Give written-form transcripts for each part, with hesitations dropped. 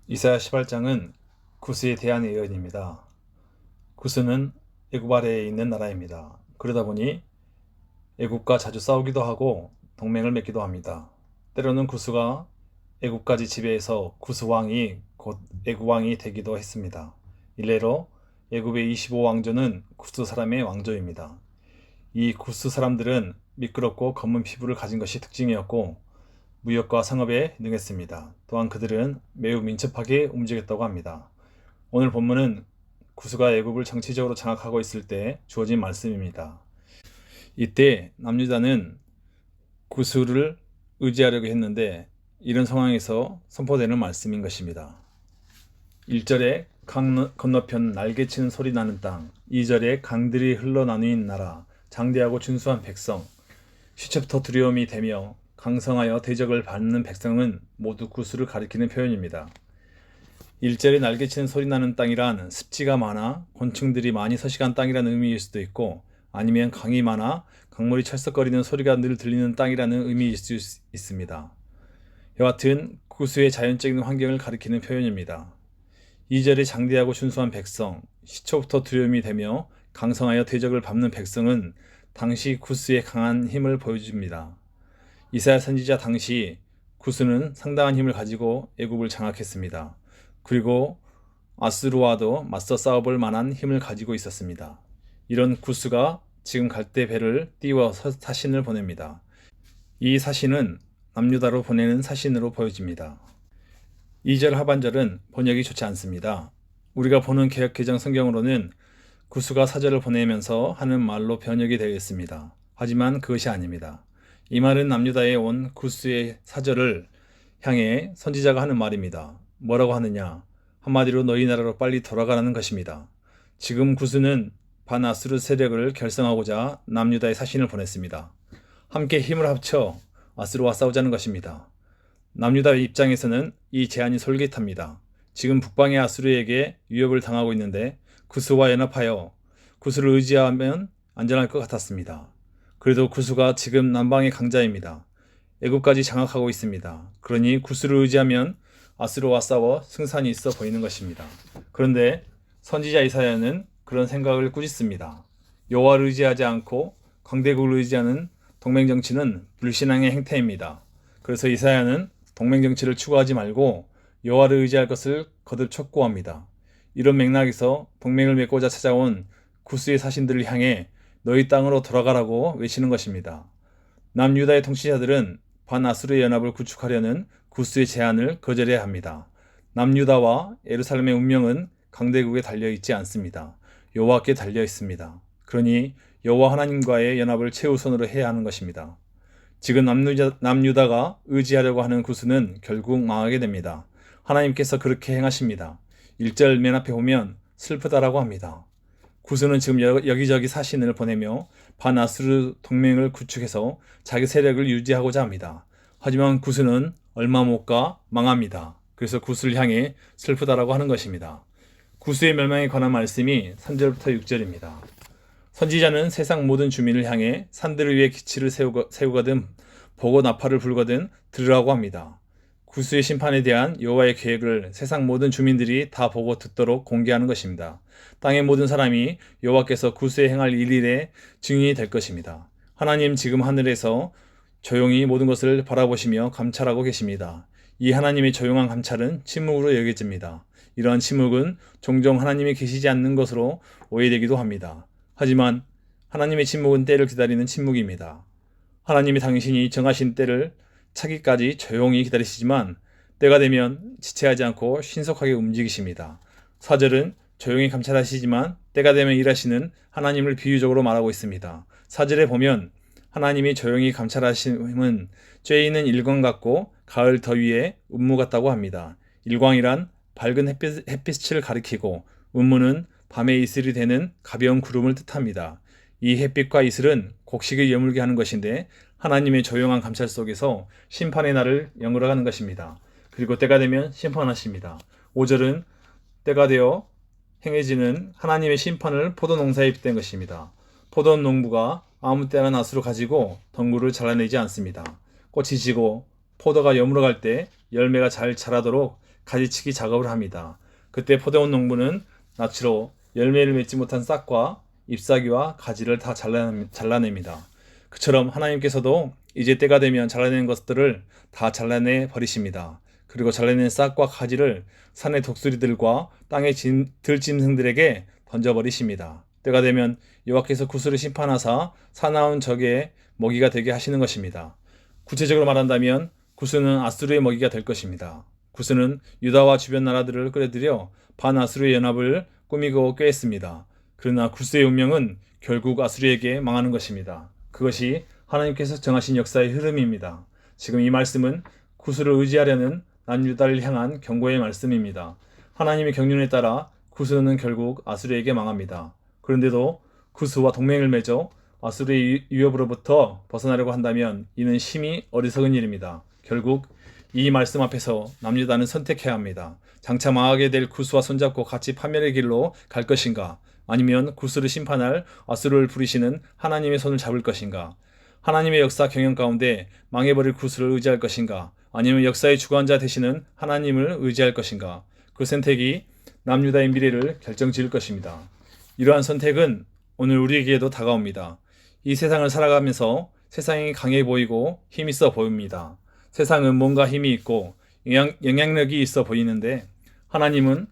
이사야 18장은 구스에 대한 예언입니다. 구스는 애굽 아래에 있는 나라입니다. 그러다 보니 애굽과 자주 싸우기도 하고 동맹을 맺기도 합니다. 때로는 구스가 애굽까지 지배해서 구스 왕이 곧 애굽 왕이 되기도 했습니다. 일례로 애굽의 25왕조는 구스 사람의 왕조입니다. 이 구스 사람들은 미끄럽고 검은 피부를 가진 것이 특징이었고 무역과 상업에 능했습니다. 또한 그들은 매우 민첩하게 움직였다고 합니다. 오늘 본문은 구스가 애굽을 정치적으로 장악하고 있을 때 주어진 말씀입니다. 이때 남유다는 구스를 의지하려고 했는데 이런 상황에서 선포되는 말씀인 것입니다. 1절에 강 건너편 날개치는 소리 나는 땅, 2절에 강들이 흘러나누인 나라, 장대하고 준수한 백성, 시체부터 두려움이 되며 강성하여 대적을 받는 백성은 모두 구스를 가리키는 표현입니다. 1절에 날개치는 소리 나는 땅이란 습지가 많아 곤충들이 많이 서식한 땅이라는 의미일 수도 있고, 아니면 강이 많아 강물이 철썩거리는 소리가 늘 들리는 땅이라는 의미일 수 있습니다. 여하튼 구스의 자연적인 환경을 가리키는 표현입니다. 2절에 장대하고 준수한 백성, 시초부터 두려움이 되며 강성하여 대적을 밟는 백성은 당시 구스의 강한 힘을 보여줍니다. 이사야 선지자 당시 구스는 상당한 힘을 가지고 애굽을 장악했습니다. 그리고 아수르와도 맞서 싸워볼 만한 힘을 가지고 있었습니다. 이런 구스가 지금 갈대 배를 띄워 사신을 보냅니다. 이 사신은 남유다로 보내는 사신으로 보여집니다. 2절 하반절은 번역이 좋지 않습니다. 우리가 보는 개역개정 성경으로는 구스가 사절을 보내면서 하는 말로 번역이 되어 있습니다. 하지만 그것이 아닙니다. 이 말은 남유다에 온 구스의 사절을 향해 선지자가 하는 말입니다. 뭐라고 하느냐? 한마디로 너희 나라로 빨리 돌아가라는 것입니다. 지금 구스는 반아수르 세력을 결성하고자 남유다에 사신을 보냈습니다. 함께 힘을 합쳐 아수르와 싸우자는 것입니다. 남유다의 입장에서는 이 제안이 솔깃합니다. 지금 북방의 아수르에게 위협을 당하고 있는데 구스와 연합하여 구스를 의지하면 안전할 것 같았습니다. 그래도 구스가 지금 남방의 강자입니다. 애굽까지 장악하고 있습니다. 그러니 구스를 의지하면 아수르와 싸워 승산이 있어 보이는 것입니다. 그런데 선지자 이사야는 그런 생각을 꾸짖습니다. 여호와를 의지하지 않고 강대국을 의지하는 동맹정치는 불신앙의 행태입니다. 그래서 이사야는 동맹정치를 추구하지 말고 여호와를 의지할 것을 거듭 촉구합니다. 이런 맥락에서 동맹을 맺고자 찾아온 구스의 사신들을 향해 너희 땅으로 돌아가라고 외치는 것입니다. 남유다의 통치자들은 반아수르의 연합을 구축하려는 구스의 제안을 거절해야 합니다. 남유다와 예루살렘의 운명은 강대국에 달려있지 않습니다. 여호와께 달려있습니다. 그러니 여호와 하나님과의 연합을 최우선으로 해야 하는 것입니다. 지금 남유다가 의지하려고 하는 구스는 결국 망하게 됩니다. 하나님께서 그렇게 행하십니다. 1절 맨 앞에 보면 슬프다라고 합니다. 구스는 지금 여기저기 사신을 보내며 반아수르 동맹을 구축해서 자기 세력을 유지하고자 합니다. 하지만 구스는 얼마 못 가 망합니다. 그래서 구스를 향해 슬프다라고 하는 것입니다. 구스의 멸망에 관한 말씀이 3절부터 6절입니다. 선지자는 세상 모든 주민을 향해 산들을 위해 기치를 세우거든 보고 나팔을 불거든 들으라고 합니다. 구스의 심판에 대한 여호와의 계획을 세상 모든 주민들이 다 보고 듣도록 공개하는 것입니다. 땅의 모든 사람이 여호와께서 구스에 행할 일일의 증인이 될 것입니다. 하나님 지금 하늘에서 조용히 모든 것을 바라보시며 감찰하고 계십니다. 이 하나님의 조용한 감찰은 침묵으로 여겨집니다. 이러한 침묵은 종종 하나님이 계시지 않는 것으로 오해되기도 합니다. 하지만 하나님의 침묵은 때를 기다리는 침묵입니다. 하나님이 당신이 정하신 때를 차기까지 조용히 기다리시지만 때가 되면 지체하지 않고 신속하게 움직이십니다. 4절은 조용히 감찰하시지만 때가 되면 일하시는 하나님을 비유적으로 말하고 있습니다. 4절에 보면 하나님이 조용히 감찰하심은 쬐 있는 일광 같고 가을 더위에 운무 같다고 합니다. 일광이란 밝은 햇빛을 가리키고 운무는 밤에 이슬이 되는 가벼운 구름을 뜻합니다. 이 햇빛과 이슬은 곡식을 여물게 하는 것인데 하나님의 조용한 감찰 속에서 심판의 날을 연결하는 것입니다. 그리고 때가 되면 심판하십니다. 5절은 때가 되어 행해지는 하나님의 심판을 포도 농사에 빗댄 것입니다. 포도 농부가 아무 때나 낫으로 가지고 덩굴을 잘라내지 않습니다. 꽃이 지고 포도가 여물어갈 때 열매가 잘 자라도록 가지치기 작업을 합니다. 그때 포도원 농부는 낚시로 열매를 맺지 못한 싹과 잎사귀와 가지를 다 잘라냅니다. 그처럼 하나님께서도 이제 때가 되면 잘라낸 것들을 다 잘라내 버리십니다. 그리고 잘라낸 싹과 가지를 산의 독수리들과 땅의 들짐승들에게 던져버리십니다. 때가 되면 여호와께서 구스를 심판하사 사나운 적의 먹이가 되게 하시는 것입니다. 구체적으로 말한다면 구스는 아수르의 먹이가 될 것입니다. 구스는 유다와 주변 나라들을 끌어들여 반아수르의 연합을 꾸미고 꾀했습니다. 그러나 구스의 운명은 결국 아수르에게 망하는 것입니다. 그것이 하나님께서 정하신 역사의 흐름입니다. 지금 이 말씀은 구스를 의지하려는 남유다를 향한 경고의 말씀입니다. 하나님의 경륜에 따라 구스는 결국 아수르에게 망합니다. 그런데도 구스와 동맹을 맺어 아수르의 위협으로부터 벗어나려고 한다면 이는 심히 어리석은 일입니다. 결국 이 말씀 앞에서 남유다는 선택해야 합니다. 장차 망하게 될 구스와 손잡고 같이 파멸의 길로 갈 것인가? 아니면 구스를 심판할 아수르를 부리시는 하나님의 손을 잡을 것인가? 하나님의 역사 경영 가운데 망해버릴 구스를 의지할 것인가? 아니면 역사의 주관자 되시는 하나님을 의지할 것인가? 그 선택이 남유다의 미래를 결정지을 것입니다. 이러한 선택은 오늘 우리에게도 다가옵니다. 이 세상을 살아가면서 세상이 강해 보이고 힘 있어 보입니다. 세상은 뭔가 힘이 있고 영향력이 있어 보이는데 하나님은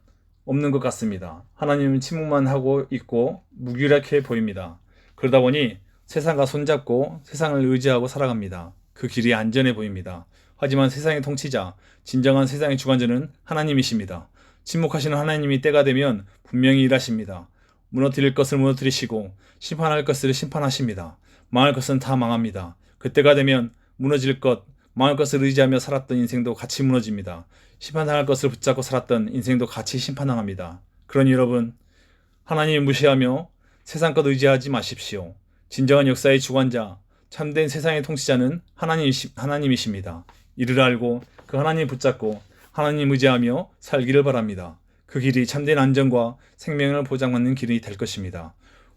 없는 것 같습니다. 하나님은 침묵만 하고 있고 무기력해 보입니다. 그러다 보니 세상과 손잡고 세상을 의지하고 살아갑니다. 그 길이 안전해 보입니다. 하지만 세상의 통치자, 진정한 세상의 주관자는 하나님이십니다. 침묵하시는 하나님이 때가 되면 분명히 일하십니다. 무너뜨릴 것을 무너뜨리시고 심판할 것을 심판하십니다. 망할 것은 다 망합니다. 그때가 되면 무너질 것, 망할 것을 의지하며 살았던 인생도 같이 무너집니다. 심판당할 것을 붙잡고 살았던 인생도 같이 심판당합니다. 그러니 여러분, 하나님을 무시하며 세상 것 의지하지 마십시오. 진정한 역사의 주관자, 참된 세상의 통치자는 하나님이십니다. 이를 알고 그 하나님 붙잡고 하나님 의지하며 살기를 바랍니다. 그 길이 참된 안전과 생명을 보장받는 길이 될 것입니다.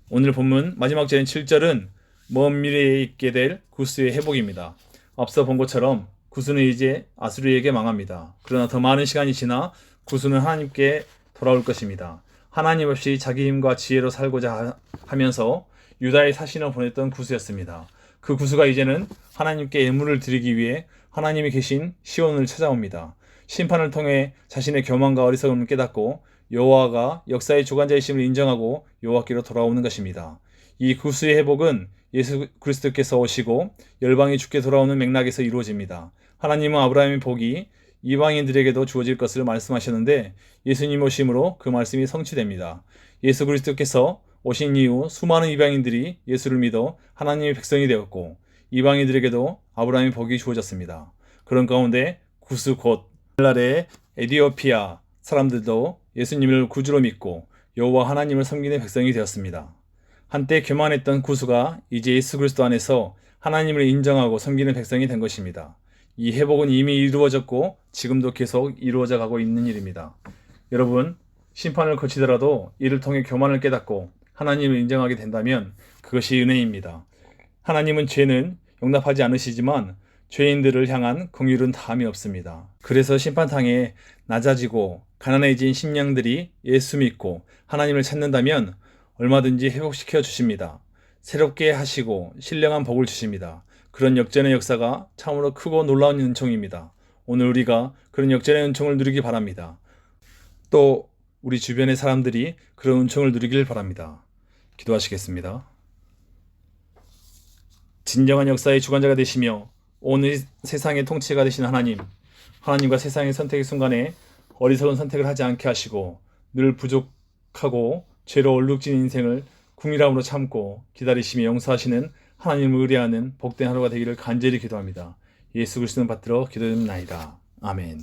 오늘 본문 마지막 절인 7절은 먼 미래에 있게 될 구스의 회복입니다. 앞서 본 것처럼 구스는 이제 아수르에게 망합니다. 그러나 더 많은 시간이 지나 구스는 하나님께 돌아올 것입니다. 하나님 없이 자기 힘과 지혜로 살고자 하면서 유다의 사신을 보냈던 구스였습니다. 그 구스가 이제는 하나님께 예물을 드리기 위해 하나님이 계신 시온을 찾아옵니다. 심판을 통해 자신의 교만과 어리석음을 깨닫고 여호와가 역사의 주관자이심을 인정하고 여호와께로 돌아오는 것입니다. 이 구스의 회복은 예수 그리스도께서 오시고 열방이 주께 돌아오는 맥락에서 이루어집니다. 하나님은 아브라함의 복이 이방인들에게도 주어질 것을 말씀하셨는데 예수님 오심으로 그 말씀이 성취됩니다. 예수 그리스도께서 오신 이후 수많은 이방인들이 예수를 믿어 하나님의 백성이 되었고 이방인들에게도 아브라함의 복이 주어졌습니다. 그런 가운데 구스 곧 오늘날의 에티오피아 사람들도 예수님을 구주로 믿고 여호와 하나님을 섬기는 백성이 되었습니다. 한때 교만했던 구스가 이제 예수 그리스도 안에서 하나님을 인정하고 섬기는 백성이 된 것입니다. 이 회복은 이미 이루어졌고 지금도 계속 이루어져 가고 있는 일입니다. 여러분, 심판을 거치더라도 이를 통해 교만을 깨닫고 하나님을 인정하게 된다면 그것이 은혜입니다. 하나님은 죄는 용납하지 않으시지만 죄인들을 향한 긍휼은 다함이 없습니다. 그래서 심판탕에 낮아지고 가난해진 심령들이 예수 믿고 하나님을 찾는다면 얼마든지 회복시켜 주십니다. 새롭게 하시고 신령한 복을 주십니다. 그런 역전의 역사가 참으로 크고 놀라운 은총입니다. 오늘 우리가 그런 역전의 은총을 누리기 바랍니다. 또 우리 주변의 사람들이 그런 은총을 누리길 바랍니다. 기도하시겠습니다. 진정한 역사의 주관자가 되시며 오늘 세상의 통치가 되신 하나님과 세상의 선택의 순간에 어리석은 선택을 하지 않게 하시고 늘 부족하고 죄로 얼룩진 인생을 궁일함으로 참고 기다리시며 용서하시는 하나님을 의뢰하는 복된 하루가 되기를 간절히 기도합니다. 예수 그리스도는 받들어 기도드립나이다. 아멘.